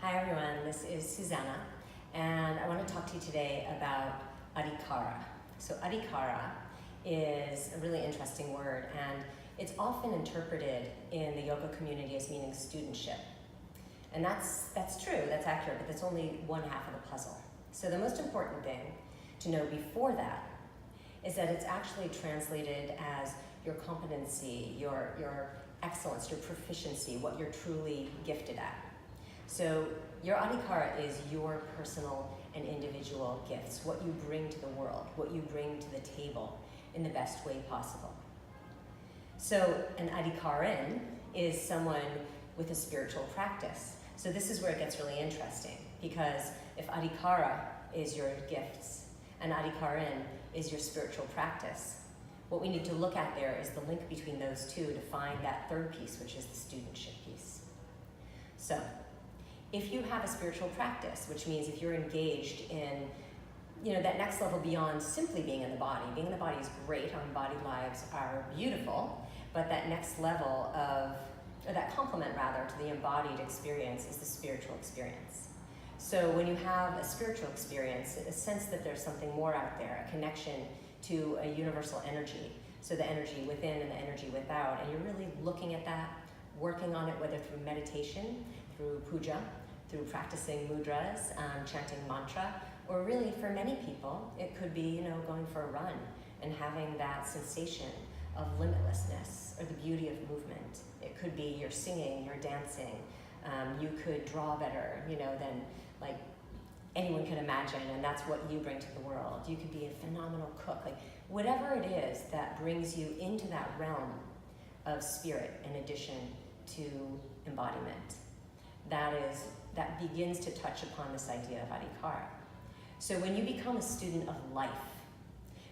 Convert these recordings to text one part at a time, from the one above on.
Hi everyone, this is Susanna, and I want to talk to you today about Adhikara. So Adhikara is a really interesting word, and it's often interpreted in the yoga community as meaning studentship. And that's true, that's accurate, but that's only one half of the puzzle. So the most important thing to know before that is that it's actually translated as your competency, your excellence, your proficiency, what you're truly gifted at. So your Adhikara is your personal and individual gifts, what you bring to the world, what you bring to the table in the best way possible. So an Adhikaran is someone with a spiritual practice. So this is where it gets really interesting, because if Adhikara is your gifts and Adhikaran is your spiritual practice, what we need to look at there is the link between those two to find that third piece, which is the studentship piece. So if you have a spiritual practice, which means if you're engaged in that next level beyond simply being in the body. Being in the body is great, our embodied lives are beautiful, but that next level or that complement rather to the embodied experience is the spiritual experience. So when you have a spiritual experience, a sense that there's something more out there, a connection to a universal energy, so the energy within and the energy without, and you're really looking at that, working on it, whether through meditation, through puja, through practicing mudras, chanting mantra, or really for many people, it could be going for a run and having that sensation of limitlessness or the beauty of movement. It could be you're singing, you're dancing. You could draw better, than like anyone can imagine, and that's what you bring to the world. You could be a phenomenal cook, like whatever it is that brings you into that realm of spirit in addition to embodiment. That begins to touch upon this idea of Adhikara. So when you become a student of life,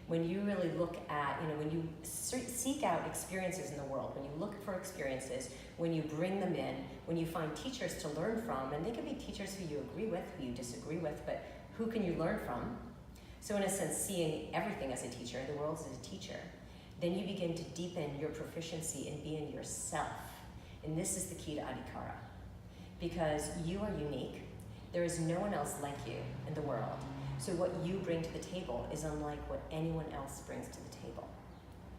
when you really look at, when you seek out experiences in the world, when you look for experiences, when you bring them in, when you find teachers to learn from, and they can be teachers who you agree with, who you disagree with, but who can you learn from? So in a sense, seeing everything as a teacher, the world as a teacher, then you begin to deepen your proficiency in being yourself. And this is the key to Adhikara. Because you are unique. There is no one else like you in the world. So what you bring to the table is unlike what anyone else brings to the table.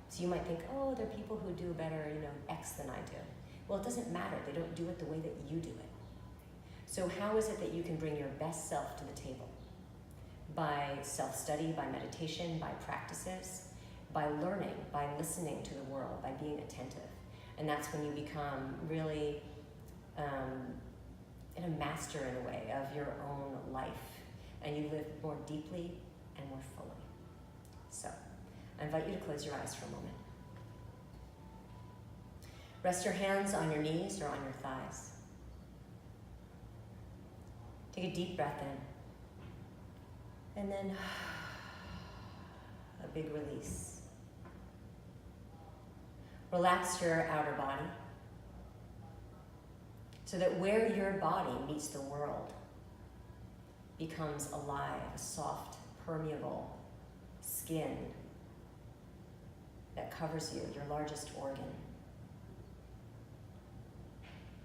So you might think, oh, there are people who do better, X than I do. Well, it doesn't matter. They don't do it the way that you do it. So how is it that you can bring your best self to the table? By self-study, by meditation, by practices, by learning, by listening to the world, by being attentive. And that's when you become really a master in a way of your own life, and you live more deeply and more fully. So I invite you to close your eyes for a moment. Rest your hands on your knees or on your thighs. Take a deep breath in, and then a big release. Relax your outer body, so that where your body meets the world becomes alive, a soft, permeable skin that covers you, your largest organ.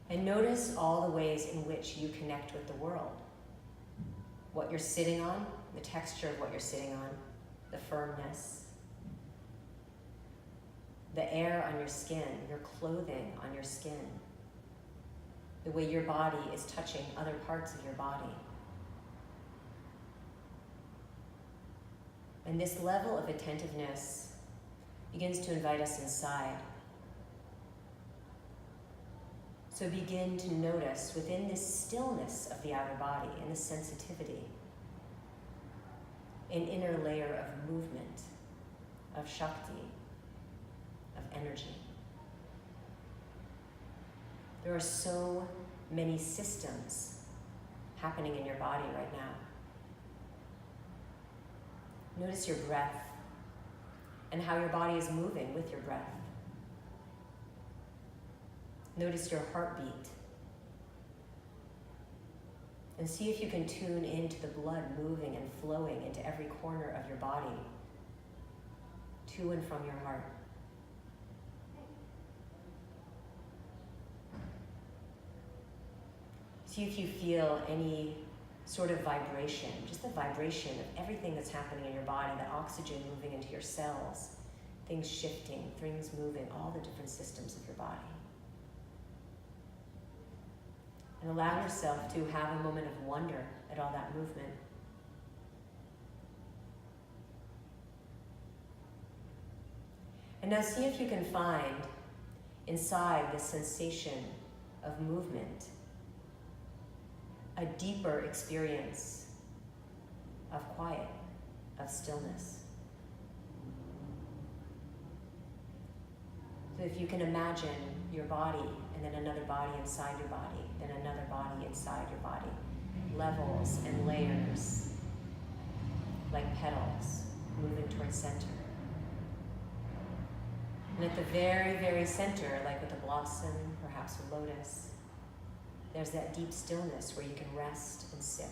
And notice all the ways in which you connect with the world. What you're sitting on, the texture of what you're sitting on, the firmness, the air on your skin, your clothing on your skin, the way your body is touching other parts of your body. And this level of attentiveness begins to invite us inside. So begin to notice within this stillness of the outer body and this sensitivity, an inner layer of movement, of Shakti, of energy. There are so many systems happening in your body right now. Notice your breath and how your body is moving with your breath. Notice your heartbeat. And see if you can tune into the blood moving and flowing into every corner of your body, to and from your heart. See if you feel any sort of vibration, just the vibration of everything that's happening in your body, the oxygen moving into your cells, things shifting, things moving, all the different systems of your body. And allow yourself to have a moment of wonder at all that movement. And now see if you can find inside this sensation of movement a deeper experience of quiet, of stillness. So if you can imagine your body and then another body inside your body, then another body inside your body, levels and layers like petals moving towards center. And at the very, very center, like with a blossom, perhaps a lotus, there's that deep stillness where you can rest and sit.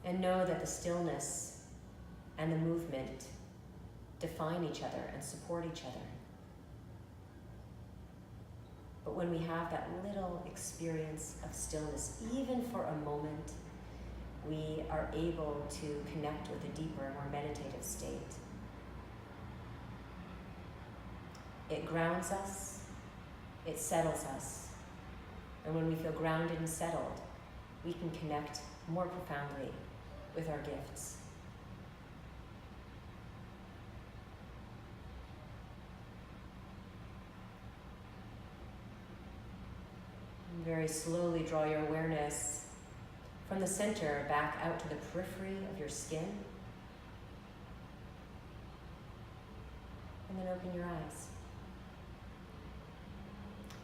And know that the stillness and the movement define each other and support each other. But when we have that little experience of stillness, even for a moment, we are able to connect with a deeper, more meditative state. It grounds us, it settles us, and when we feel grounded and settled, we can connect more profoundly with our gifts. And very slowly draw your awareness from the center back out to the periphery of your skin, and then open your eyes.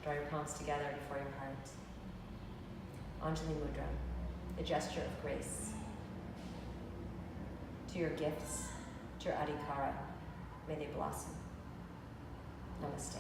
Draw your palms together before your heart. Anjali Mudra, the gesture of grace. To your gifts, to your Adhikara, may they blossom. Namaste.